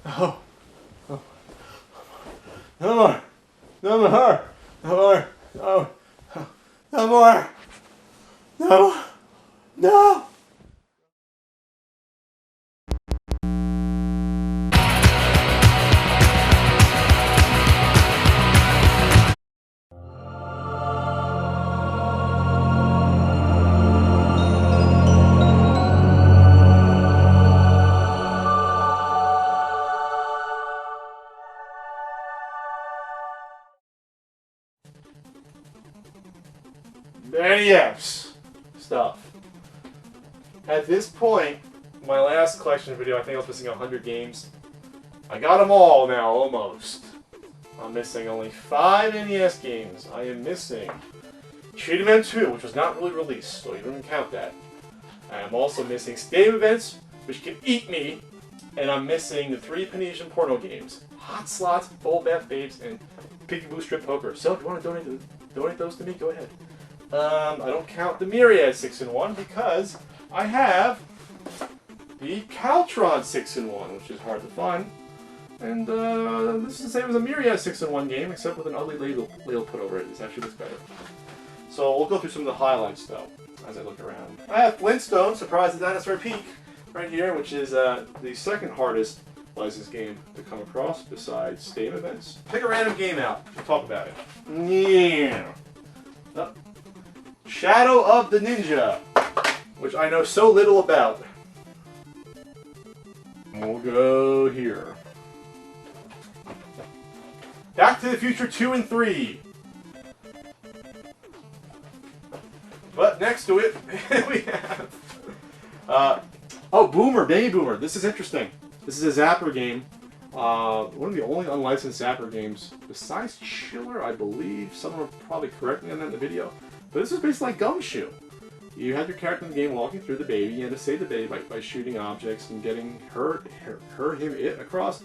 Oh. Oh. No more. No more. No more. No. No more. No. No. NES stuff. At this point, my last collection video, I think I was missing 100 games. I got them all now, almost. I'm missing only 5 NES games. I am missing Cheetah Man 2, which was not really released, so you don't even count that. I am also missing Stadium Events, which can eat me, and I'm missing the 3 Panesian porno games, Hot Slots, Full Bath Babes, and Peekaboo Strip Poker. So if you want to donate those to me, go ahead. I don't count the Myriad 6-in-1 because I have the Caltron 6-in-1, which is hard to find. And this is the same as a Myriad 6-in-1 game, except with an ugly label put over it. It actually looks better. So we'll go through some of the highlights, though, as I look around. I have Flintstone, Surprise the Dinosaur Peak, right here, which is the second hardest licensed game to come across, besides Stadium Events. Pick a random game out. We'll talk about it. Yeah. Oh. Shadow of the Ninja, which I know so little about. We'll go here. Back to the Future 2 and 3. But next to it, we have... oh, Boomer, Baby Boomer. This is interesting. This is a Zapper game. One of the only unlicensed Zapper games, besides Chiller, I believe. Someone will probably correct me on that in the video. But this is basically like Gumshoe. You had your character in the game walking through the baby. You had to save the baby by shooting objects and getting it across.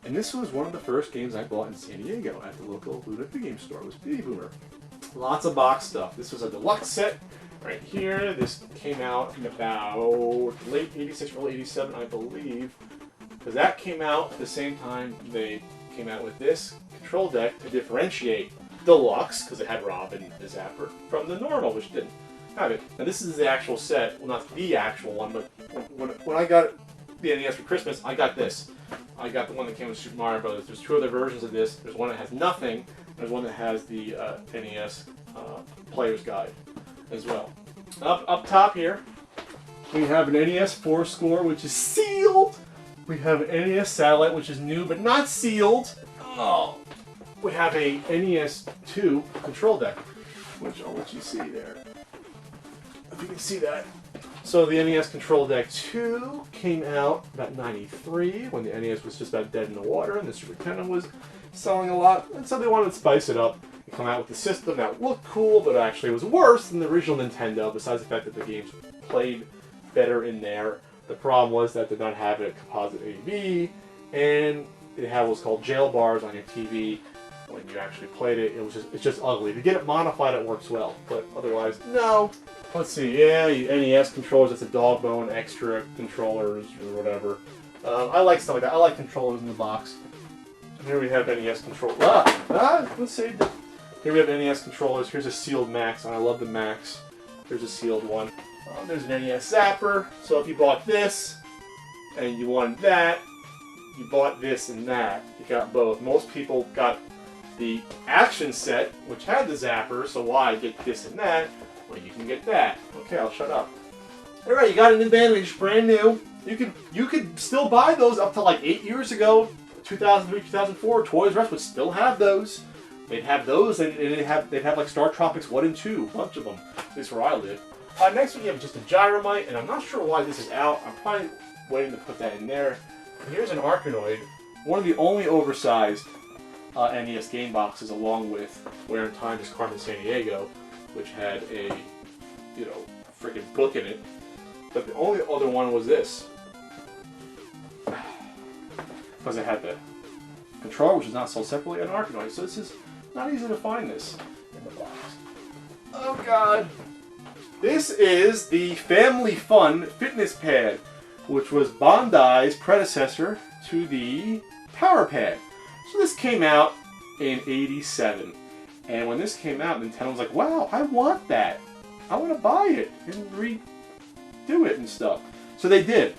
And this was one of the first games I bought in San Diego at the local Luna Game Store. It was Baby Boomer. Lots of box stuff. This was a deluxe set right here. This came out in about late 86, early 87, I believe. Because that came out at the same time they came out with this control deck to differentiate Deluxe, because it had Robin the Zapper, from the normal, which didn't have it. Now this is the actual set, well not the actual one, but when I got the NES for Christmas, I got this. I got the one that came with Super Mario Brothers. There's 2 other versions of this. There's one that has nothing, and there's one that has the NES Player's Guide as well. Up top here, we have an NES 4 score, which is sealed. We have an NES Satellite, which is new but not sealed. Oh. We have a NES 2 control deck, which I'll let you see there. If you can see that. So the NES Control Deck 2 came out about '93, when the NES was just about dead in the water and the Super Nintendo was selling a lot. And so they wanted to spice it up and come out with a system that looked cool, but actually was worse than the original Nintendo, besides the fact that the games played better in there. The problem was that it did not have a composite AV, and it had what's called jail bars on your TV. When you actually played it, it's just ugly. To get it modified, it works well, but otherwise, no. Let's see, yeah, NES controllers, it's a dog bone, extra controllers, or whatever. I like stuff like that. I like controllers in the box. Here we have NES controllers. Let's see. Here we have NES controllers. Here's a sealed Max, and I love the Max. Here's a sealed one. There's an NES Zapper. So if you bought this, and you wanted that, you bought this and that. You got both. Most people got the action set, which had the Zapper, so why get this and that? Well, you can get that. Okay, I'll shut up. Alright, you got an Advantage, brand new. You could still buy those up to like 8 years ago, 2003, 2004. Toys R Us would still have those. They'd have those, and they'd have like Star Tropics 1 and 2, a bunch of them, at least where I live. Next we have just a Gyromite, and I'm not sure why this is out. I'm probably waiting to put that in there. Here's an Arkanoid, one of the only oversized NES game boxes, along with Where in Time is Carmen Sandiego, which had a, freaking book in it. But the only other one was this. Because it had the controller, which is not sold separately, and Arkanoid. So this is not easy to find this in the box. Oh god! This is the Family Fun Fitness Pad, which was Bandai's predecessor to the Power Pad. So this came out in '87. And when this came out, Nintendo was like, wow, I want that. I want to buy it and redo it and stuff. So they did.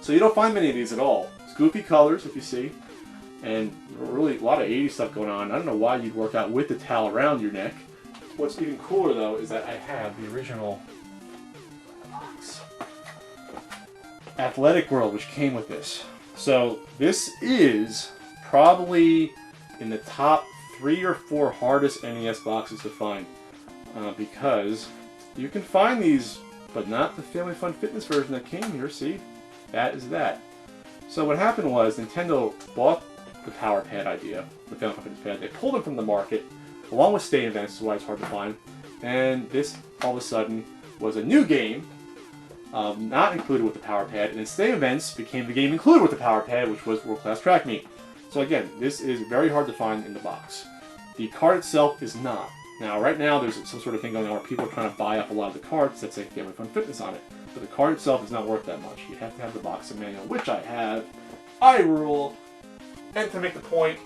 So you don't find many of these at all. It's goofy colors, if you see. And really a lot of '80s stuff going on. I don't know why you'd work out with the towel around your neck. What's even cooler, though, is that I have the original box. Athletic World, which came with this. So this is probably in the top 3 or 4 hardest NES boxes to find. Because you can find these, but not the Family Fun Fitness version that came here. See? That is that. So what happened was Nintendo bought the Power Pad idea, the Family Fun Fitness Pad. They pulled them from the market, along with Stay Events, is why it's hard to find. And this, all of a sudden, was a new game, not included with the Power Pad. And then Stay Events became the game included with the Power Pad, which was World Class Track Meet. So again, this is very hard to find in the box. The card itself is not. Now, right now, there's some sort of thing going on where people are trying to buy up a lot of the cards that say Family Fun Fitness on it. But the card itself is not worth that much. You have to have the box and manual, which I have. I rule. And to make the point,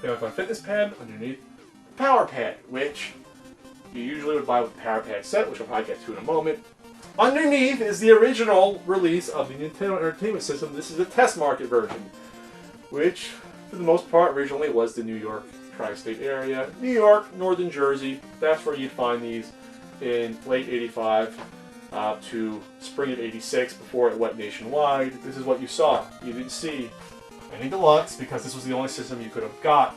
Family Fun Fitness Pad underneath the Power Pad, which you usually would buy with the Power Pad set, which I'll probably get to in a moment. Underneath is the original release of the Nintendo Entertainment System. This is the test market version, which, for the most part, originally was the New York tri-state area. New York, Northern Jersey, that's where you'd find these in late '85 to spring of '86 before it went nationwide. This is what you saw. You didn't see any deluxe because this was the only system you could have got,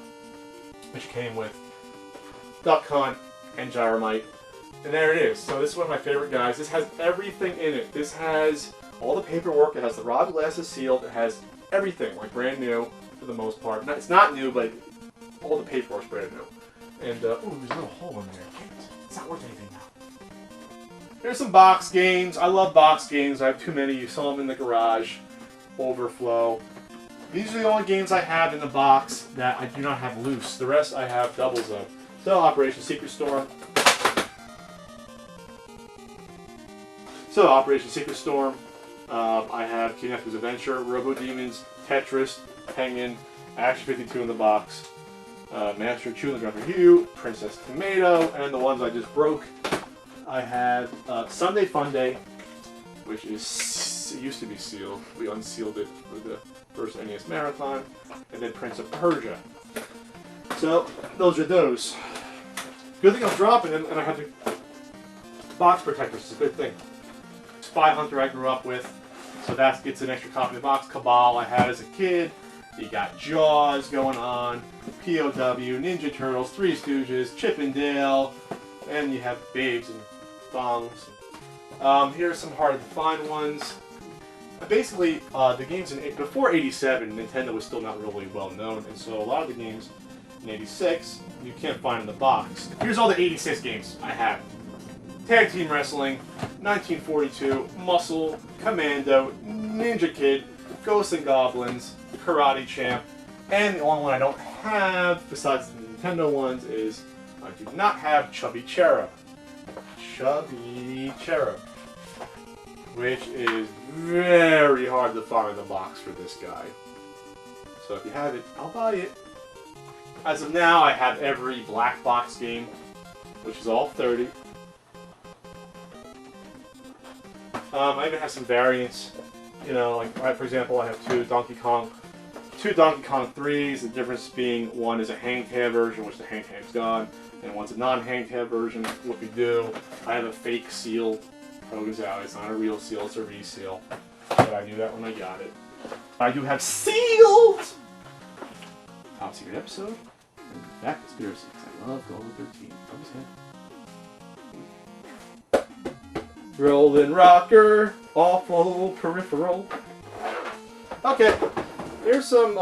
which came with Duck Hunt and Gyromite. And there it is. So this is one of my favorite guys. This has everything in it. This has all the paperwork. It has the rod glasses sealed. It has everything, like brand new for the most part. It's not new, but all the paperwork's brand new. And, ooh, there's a little hole in there. It's not worth anything now. Here's some box games. I love box games. I have too many. You saw them in the garage. Overflow. These are the only games I have in the box that I do not have loose. The rest I have doubles of. So, Operation Secret Storm. I have Kidnapper's Adventure, Robo Demons, Tetris, Penguin, Action 52 in the box. Master Chew and the Dr. Hugh, Princess Tomato, and the ones I just broke. I have Sunday Fun Day, which is, it used to be sealed. We unsealed it for the first NES Marathon, and then Prince of Persia. So, those are those. Good thing I'm dropping them, and I have the box protectors. It's a good thing. Spy Hunter I grew up with, so that gets an extra copy of the box. Cabal I had as a kid. You got Jaws going on, POW, Ninja Turtles, Three Stooges, Chip and Dale, and you have Babes and Thongs. Here's some harder to find ones. Basically, the games before '87, Nintendo was still not really well known, and so a lot of the games in '86 you can't find in the box. Here's all the '86 games I have: Tag Team Wrestling, 1942, Muscle, Commando, Ninja Kid, Ghosts and Goblins, Karate Champ, and the only one I don't have, besides the Nintendo ones, is I do not have Chubby Cherub. Chubby Cherub. Which is very hard to find in the box for this guy. So if you have it, I'll buy it. As of now, I have every black box game, which is all 30. I even have some variants. You know, like, for example, I have two Donkey Kong 3s, the difference being one is a hang tab version, which the hang tab's gone, and one's a non-hang tab version, whoopie-doo. I have a fake seal, goes out. It's not a real seal, it's a reseal. But I knew that when I got it. I do have sealed! Top Secret Episode, and Back Conspiracy, because I love Golden 13. Come ahead. Rollin' Rocker, awful peripheral. Okay. Here's some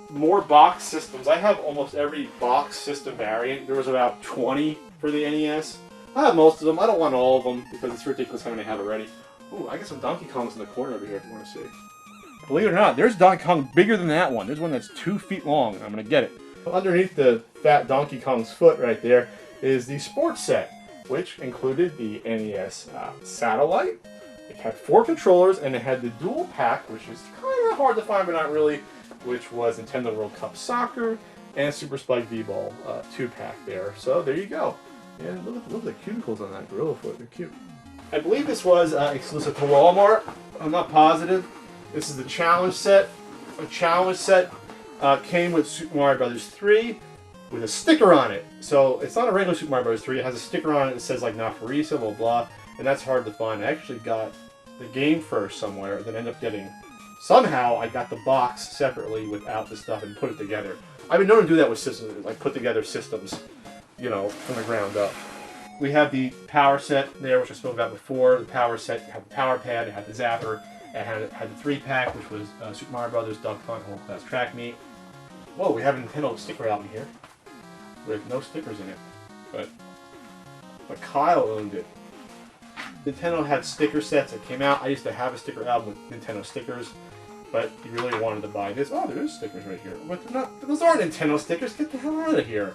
more box systems. I have almost every box system variant. There was about 20 for the NES. I have most of them. I don't want all of them because it's ridiculous how many I have already. Ooh, I got some Donkey Kongs in the corner over here if you want to see. Believe it or not, there's Donkey Kong bigger than that one. There's one that's 2 feet long. I'm going to get it. Underneath the fat Donkey Kong's foot right there is the sports set, which included the NES Satellite. It had 4 controllers, and it had the dual pack, which is kind of hard to find, but not really, which was Nintendo World Cup Soccer and Super Spike V-Ball 2-pack there. So there you go. And look at the cuticles on that gorilla foot. They're cute. I believe this was exclusive to Walmart. I'm not positive. This is the challenge set. A challenge set came with Super Mario Bros. 3 with a sticker on it. So it's not a regular Super Mario Bros. 3. It has a sticker on it that says like not for resale, blah blah. And that's hard to find. I actually got the game first somewhere, then ended up getting. Somehow I got the box separately without the stuff and put it together. I've been known to do that with systems, like put together systems, you know, from the ground up. We have the power set there, which I spoke about before. The power set had the power pad, it had the zapper, it had the 3-pack, which was Super Mario Brothers, Duck Hunt, World Class Track Meet. Whoa, we have a Nintendo sticker album here with no stickers in it, but Kyle owned it. Nintendo had sticker sets that came out. I used to have a sticker album with Nintendo stickers, but you really wanted to buy this. Oh, there is stickers right here, but they're not. Those aren't Nintendo stickers. Get the hell out of here.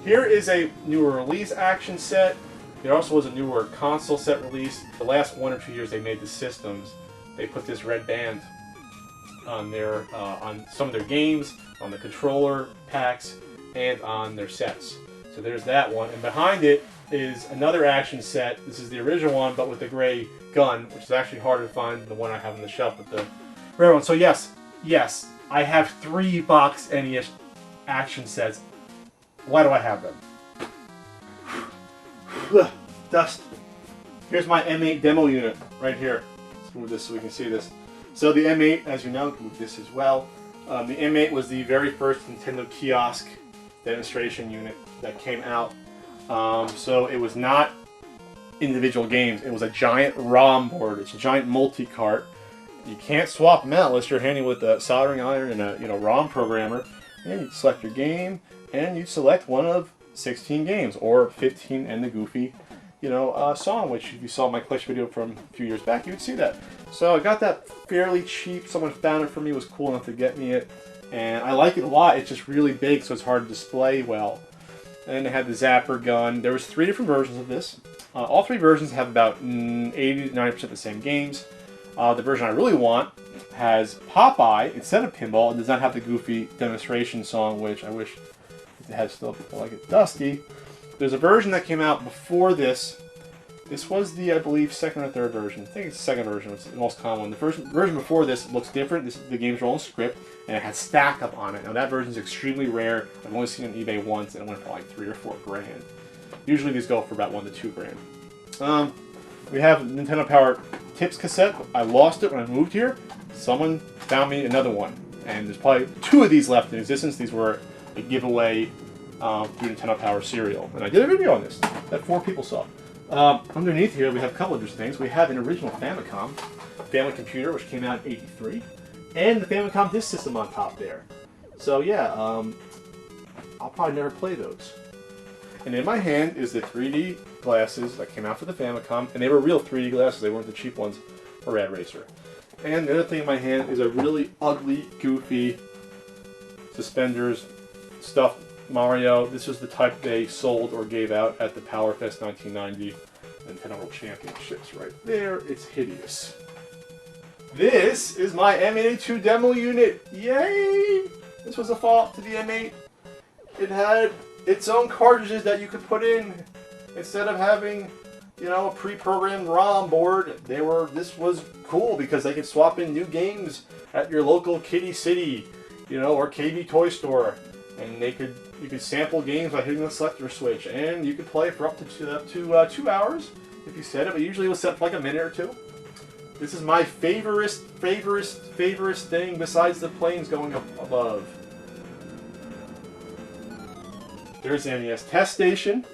Here is a newer release action set. There also was a newer console set release. The last 1 or 2 years they made the systems. They put this red band on their on some of their games, on the controller packs, and on their sets. So there's that one. And behind it is another action set. This is the original one, but with the gray gun, which is actually harder to find than the one I have on the shelf with the rare one. So yes, I have 3 box NES action sets. Why do I have them? Dust. Here's my M8 demo unit right here. Let's move this so we can see this. So the M8, as you know, you can move this as well. The M8 was the very first Nintendo kiosk demonstration unit that came out. So it was not individual games. It was a giant ROM board. It's a giant multi-cart. You can't swap them out unless you're handy with a soldering iron and a ROM programmer. And you select your game, and you select one of 16 games, or 15 and the Goofy, song, which if you saw my collection video from a few years back, you would see that. So I got that fairly cheap. Someone found it for me, was cool enough to get me it, and I like it a lot. It's just really big, so it's hard to display well. And then they had the zapper gun. There was 3 different versions of this. All 3 versions have about 80 to 90% the same games. The version I really want has Popeye instead of pinball. It does not have the Goofy demonstration song, which I wish it had still. I like it. Dusty. There's a version that came out before this. This was the, I believe, second or third version. I think it's the second version. It's the most common one. The first version before this looks different. The games are all in script, and it has Stack Up on it. Now that version is extremely rare. I've only seen it on eBay once, and it went for like $3 or $4 grand. Usually these go for about $1 to $2 grand. We have Nintendo Power Tips cassette. I lost it when I moved here. Someone found me another one, and there's probably 2 of these left in existence. These were a giveaway through Nintendo Power Cereal, and I did a video on this that 4 people saw. Underneath here, we have a couple of interesting things. We have an original Famicom family computer, which came out in '83, and the Famicom disk system on top there. So yeah, I'll probably never play those. And in my hand is the 3D glasses that came out for the Famicom, and they were real 3D glasses. They weren't the cheap ones for Rad Racer. And the other thing in my hand is a really ugly, goofy suspenders stuffed Mario. This was the type they sold or gave out at the PowerFest 1990 Nintendo World Championships right there. It's hideous. This is my M82 demo unit. Yay! This was a follow-up to the M8. It had its own cartridges that you could put in instead of having, a pre-programmed ROM board. This was cool because they could swap in new games at your local Kitty City, or KB Toy Store, and you could sample games by hitting the selector switch, and you could play for up to 2 hours if you set it, but usually it was set for like a minute or 2. This is my favorite thing besides the planes going up above. There's the NES test station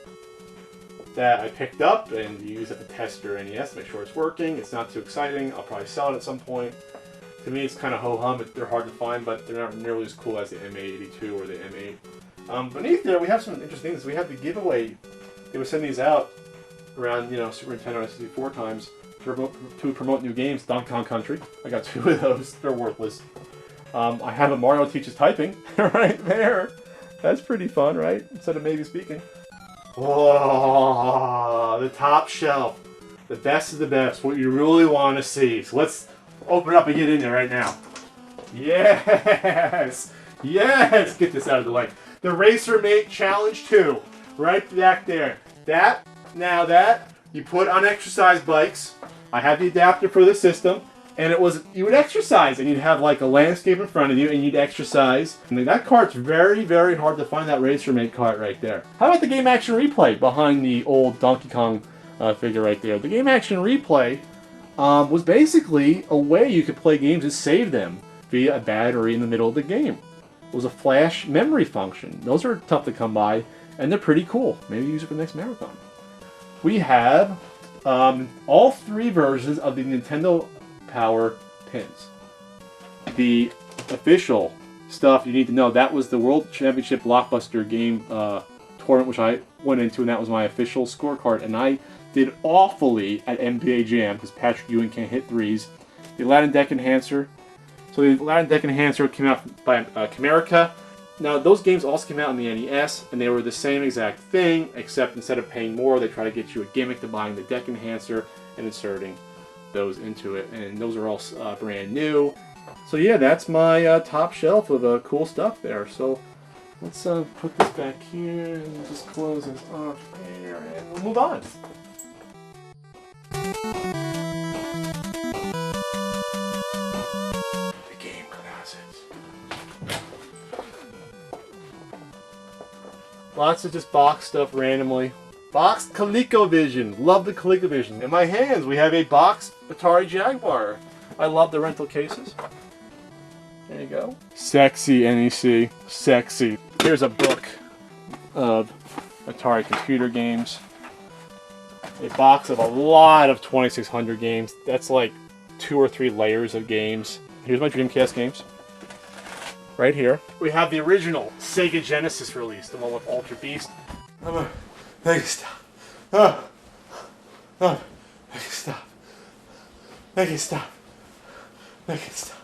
that I picked up and use at the test your NES to make sure it's working. It's not too exciting. I'll probably sell it at some point. To me, it's kind of ho-hum. They're hard to find, but they're not nearly as cool as the M82 or the M8. Beneath there, we have some interesting things. We have the giveaway. They would send these out around, Super Nintendo 64 times to promote new games. Donkey Kong Country. I got 2 of those. They're worthless. I have a Mario Teaches Typing right there. That's pretty fun, right? Instead of maybe speaking. Oh, the top shelf. The best of the best. What you really want to see. So let's open it up and get in there right now. Yes! Yes! Get this out of the way. The Racer Mate Challenge 2. Right back there. That, you put on exercise bikes. I have the adapter for the system. And it was, you would exercise, and you'd have like a landscape in front of you, and you'd exercise. And that cart's very, very hard to find, that Racer Mate cart right there. How about the Game Action Replay behind the old Donkey Kong figure right there? The Game Action Replay was basically a way you could play games and save them via a battery in the middle of the game. It was a flash memory function. Those are tough to come by, and they're pretty cool. Maybe use it for the next marathon. We have all 3 versions of the Nintendo Power pins. The official stuff you need to know, that was the World Championship Blockbuster game tournament, which I went into, and that was my official scorecard, and I did awfully at NBA Jam because Patrick Ewing can't hit threes. The Aladdin Deck Enhancer. So the Aladdin Deck Enhancer came out by Camerica. Now those games also came out on the NES, and they were the same exact thing, except instead of paying more, they try to get you a gimmick to buying the Deck Enhancer and inserting those into it, and those are all brand new. So yeah, that's my top shelf of cool stuff there. So let's put this back here and just close this off here, and we'll move on. The game closets. Lots of just box stuff randomly. Boxed ColecoVision. Love the ColecoVision. In my hands, we have a boxed Atari Jaguar. I love the rental cases. There you go. Sexy NEC. Sexy. Here's a book of Atari computer games. A box of a lot of 2600 games. That's like 2 or 3 layers of games. Here's my Dreamcast games. Right here. We have the original Sega Genesis release, the one with Ultra Beast. Make it stop. Make it stop. Make it stop. Make it stop.